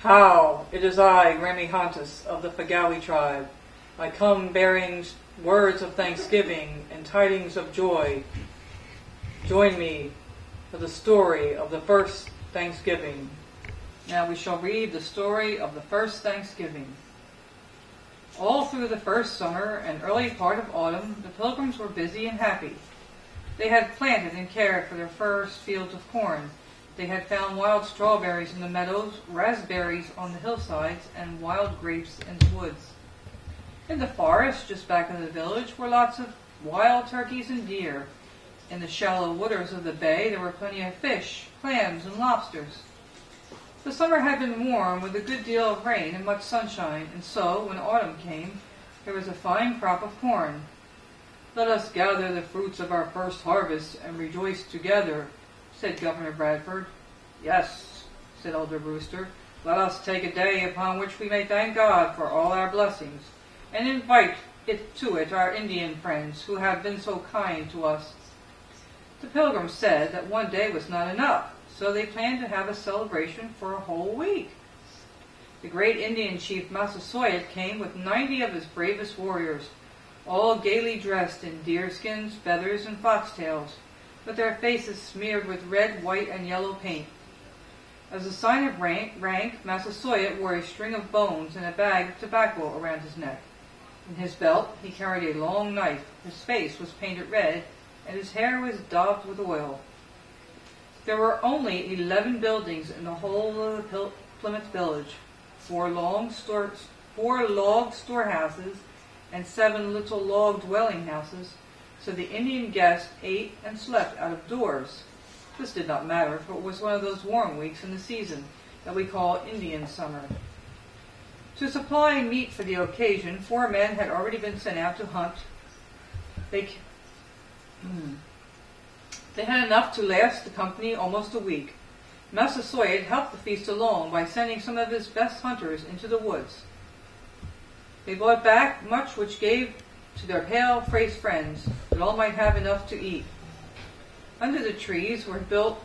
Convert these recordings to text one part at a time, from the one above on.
How! It is I, Gramihontas, of the Fagawi tribe. I come bearing words of thanksgiving and tidings of joy. Join me for the story of the first Thanksgiving. Now we shall read the story of the first Thanksgiving. All through the first summer and early part of autumn, the pilgrims were busy and happy. They had planted and cared for their first fields of corn. They had found wild strawberries in the meadows, raspberries on the hillsides, and wild grapes in the woods. In the forest, just back of the village, were lots of wild turkeys and deer. In the shallow waters of the bay, there were plenty of fish, clams, and lobsters. The summer had been warm with a good deal of rain and much sunshine, and so, when autumn came, there was a fine crop of corn. "Let us gather the fruits of our first harvest and rejoice together," said Governor Bradford. "Yes," said Elder Brewster, "let us take a day upon which we may thank God for all our blessings, and invite to it our Indian friends who have been so kind to us." The pilgrims said that one day was not enough, so they planned to have a celebration for a whole week. The great Indian chief Massasoit came with 90 of his bravest warriors, all gaily dressed in deerskins, feathers, and foxtails, with their faces smeared with red, white, and yellow paint. As a sign of rank, Massasoit wore a string of bones and a bag of tobacco around his neck. In his belt he carried a long knife, his face was painted red, and his hair was daubed with oil. There were only 11 buildings in the whole of the Plymouth village, 4 log storehouses and 7 little log dwelling houses, so the Indian guests ate and slept out of doors. This did not matter, for it was one of those warm weeks in the season that we call Indian summer. To supply meat for the occasion, 4 men had already been sent out to hunt. They had enough to last the company almost a week. Massasoit helped the feast along by sending some of his best hunters into the woods. They brought back much which gave to their pale-faced friends, that all might have enough to eat. Under the trees were built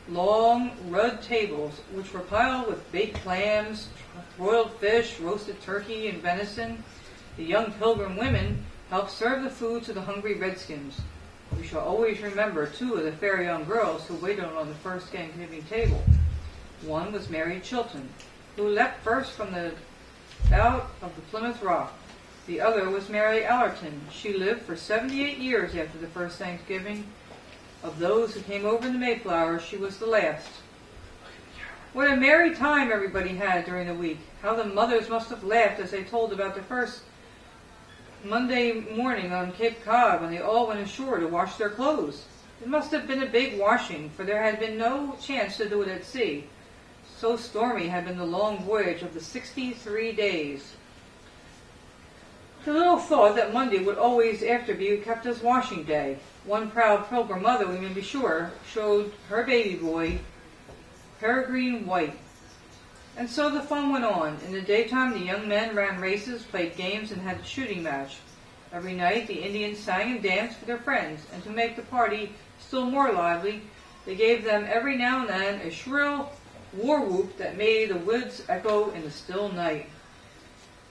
long, rude tables, which were piled with baked clams, broiled fish, roasted turkey, and venison. The young pilgrim women helped serve the food to the hungry redskins. We shall always remember 2 of the fair young girls who waited on the first Thanksgiving table. One was Mary Chilton, who leapt first from the out of the Plymouth Rock. The other was Mary Allerton. She lived for 78 years after the first Thanksgiving. Of those who came over in the Mayflower, she was the last. What a merry time everybody had during the week. How the mothers must have laughed as they told about the first Monday morning on Cape Cod when they all went ashore to wash their clothes. It must have been a big washing, for there had been no chance to do it at sea. So stormy had been the long voyage of the 63 days. The little thought that Monday would always after be kept as washing day. One proud pilgrim mother, we may be sure, showed her baby boy Peregrine White. And so the fun went on. In the daytime the young men ran races, played games, and had a shooting match. Every night the Indians sang and danced for their friends, and to make the party still more lively, they gave them every now and then a shrill war whoop that made the woods echo in the still night.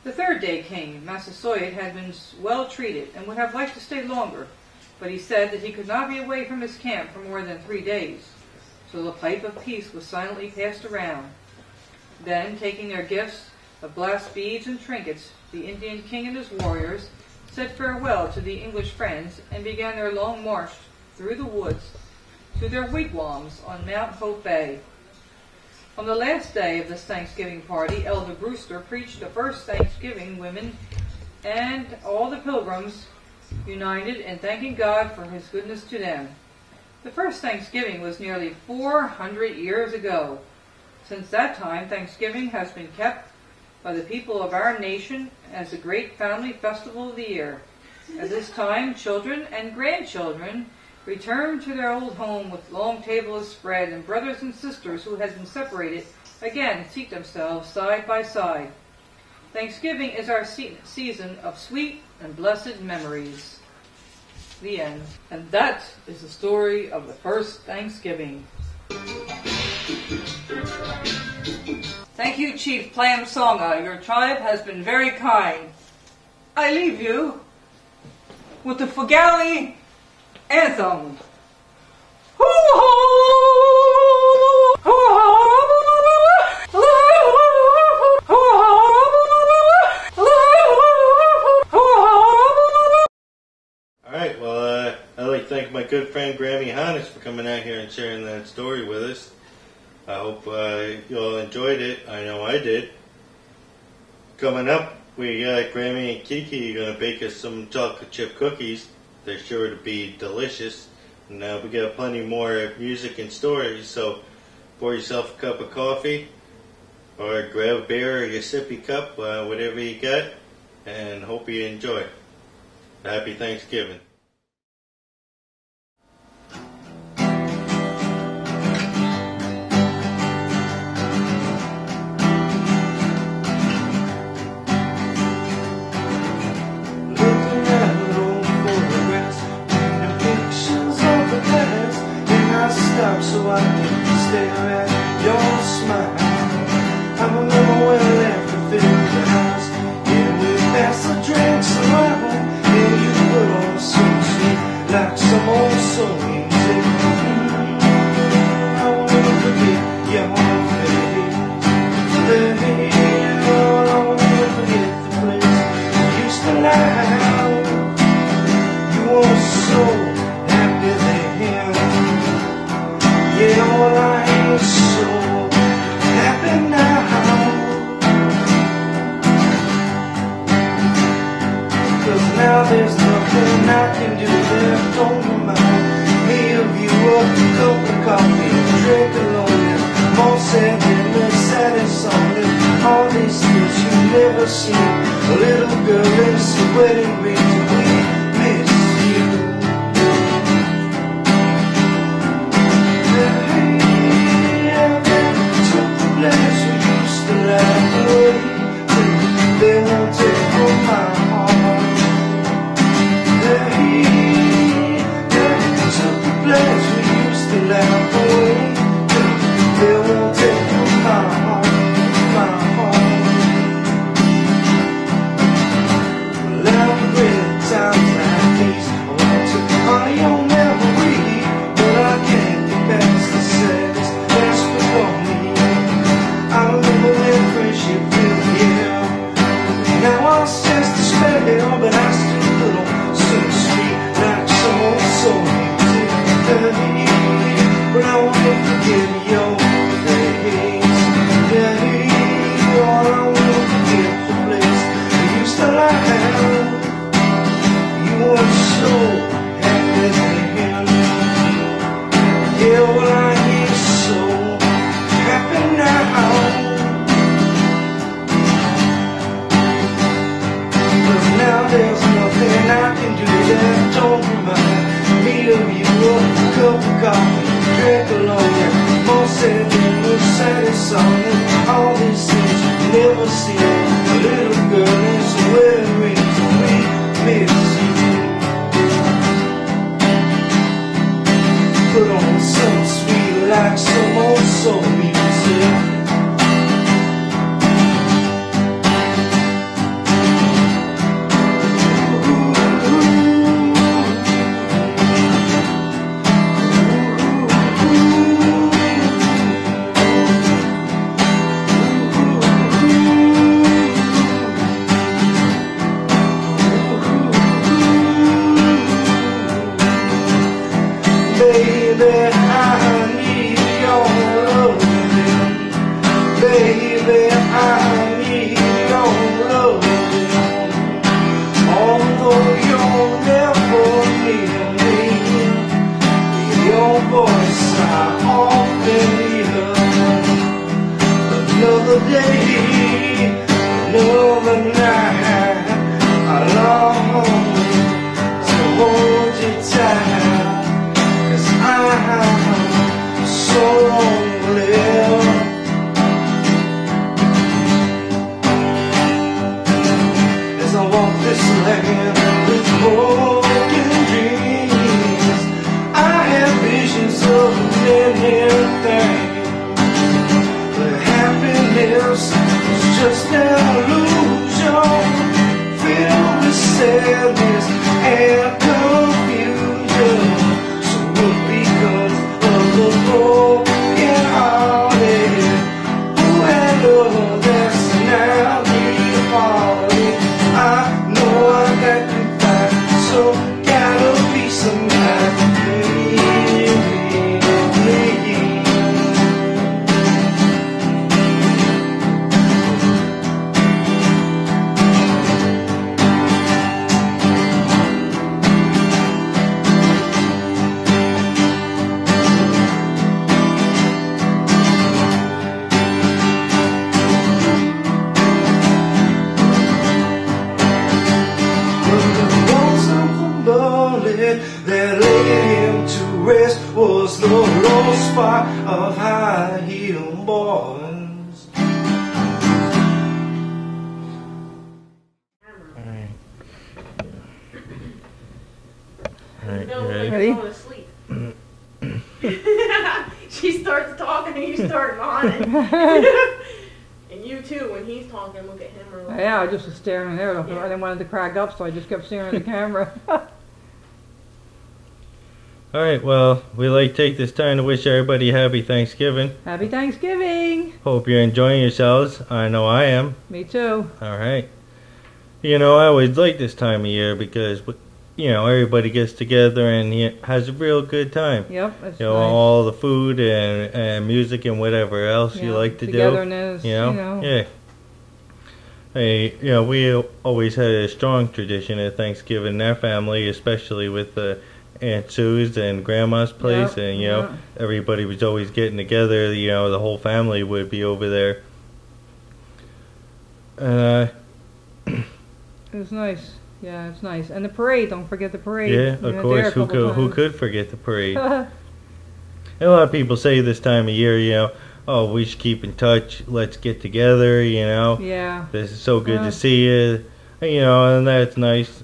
The third day came. Massasoit had been well treated and would have liked to stay longer, but he said that he could not be away from his camp for more than 3 days. So the pipe of peace was silently passed around. Then, taking their gifts of glass beads and trinkets, the Indian king and his warriors said farewell to the English friends and began their long march through the woods to their wigwams on Mount Hope Bay. On the last day of this Thanksgiving party, Elder Brewster preached the first Thanksgiving. Women and all the pilgrims united in thanking God for his goodness to them. The first Thanksgiving was nearly 400 years ago. Since that time, Thanksgiving has been kept by the people of our nation as a great family festival of the year. At this time, children and grandchildren return to their old home with long tables spread, and brothers and sisters who had been separated again seat themselves side by side. Thanksgiving is our season of sweet and blessed memories. The end. And that is the story of the first Thanksgiving. Thank you, Chief Plamsonga. Your tribe has been very kind. I leave you with the Fagali anthem. Alright, well, I'd like to thank my good friend Grammy Hannes for coming out here and sharing that story with us. I hope you all enjoyed it. I know I did. Coming up, we got Grammy and Kiki going to bake us some chocolate chip cookies. They're sure to be delicious. And we got plenty more music and stories, so pour yourself a cup of coffee or grab a beer or your sippy cup, whatever you got, and hope you enjoy. Happy Thanksgiving. So I can stare at your smile. I remember when I left to fill the house. Yeah, we passed the drinks around, and you put on some sweet, like some old soul music. I won't forget your face. I won't forget the place you used to lie. You were so happy then. Yeah, well, I ain't so happy now. 'Cause now there's nothing I can do left on my mind. Me of you, a cup of coffee, drink alone, and more sad than the saddest song. And all these things you never seen. A little girl in some wedding rings, we miss you. They won't take from my heart. The heat took the place we used to laugh away. They won't take from my heart, my heart. Well, I'm great at times like these. I want to honor your memory, but I can't get past the saddest that's before me. I remember when friendship filled the air. Now I sense despair, but I still little so sweet, like some old soul music. But I won't forget your face. I won't forget the place you used to lie. You were so happy then. Yeah, well, I ain't so happy now. Now there's nothing I can do that don't remind me of you. A cup of coffee, drink alone, and more sad than the saddest song. And all these things you never see. A little girl in some wedding rings, we miss you. Put on some sweet like some old soul music. Baby, I need your love. the low spot of high heel boys. Alright, No, you like ready? you're falling asleep. She starts talking and you start nodding. And you too, when he's talking, look at him or like, Yeah, I just was staring in there. I Yeah. didn't want it to crack up, so I just kept staring at the camera. Alright, well, we'd like to take this time to wish everybody happy Thanksgiving. Happy Thanksgiving! Hope you're enjoying yourselves. I know I am. Me too. Alright. You know, I always like this time of year because, you know, everybody gets together and has a real good time. Yep, that's You know, nice. all the food and music and whatever else you Yeah, like to do. togetherness, You know? you know. Yeah. Hey, you know, we always had a strong tradition at Thanksgiving in our family, especially with Aunt Sue's and Grandma's place. Yep, And, you know, yeah. everybody was always getting together. You know, the whole family would be over there. It was nice. Yeah, it's nice. And the parade, don't forget the parade. Yeah, We of went there course. a Who couple could times. forget the parade? And a lot of people say this time of year, you know, oh, we should keep in touch. Let's get together. You know, Yeah. this is so good Yeah. to see you. And, you know, and that's nice.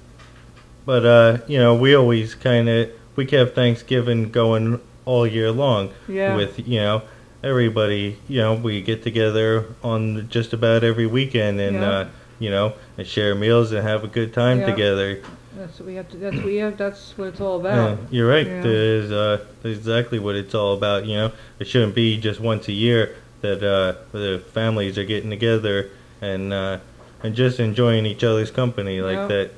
But you know, we kept Thanksgiving going all year long. Yeah. With, you know, everybody. You know, we get together on just about every weekend and Yeah. you know, and share meals and have a good time Yeah. together. That's what we have to. That's what it's all Yeah, about. you're right. Yeah. That's exactly what it's all about. You know, it shouldn't be just once a year that the families are getting together and just enjoying each other's company like Yeah. that.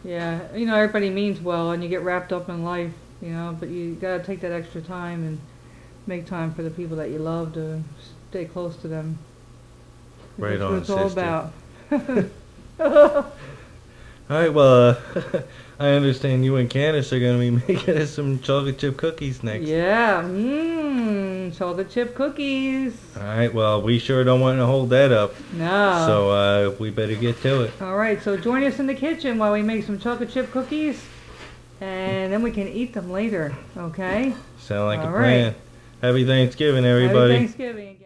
Yeah, you know, everybody means well, and you get wrapped up in life, you know. But you gotta take that extra time and make time for the people that you love to stay close to them. Right That's on, what it's all sister. about. All right. Well, I understand you and Candace are going to be making us some chocolate chip cookies next. Yeah, chocolate chip cookies. All right. Well, we sure don't want to hold that up. No. So we better get to it. All right, so join us in the kitchen while we make some chocolate chip cookies, and then we can eat them later. Okay. Sound like a All plan. right. Happy Thanksgiving, everybody. Happy Thanksgiving.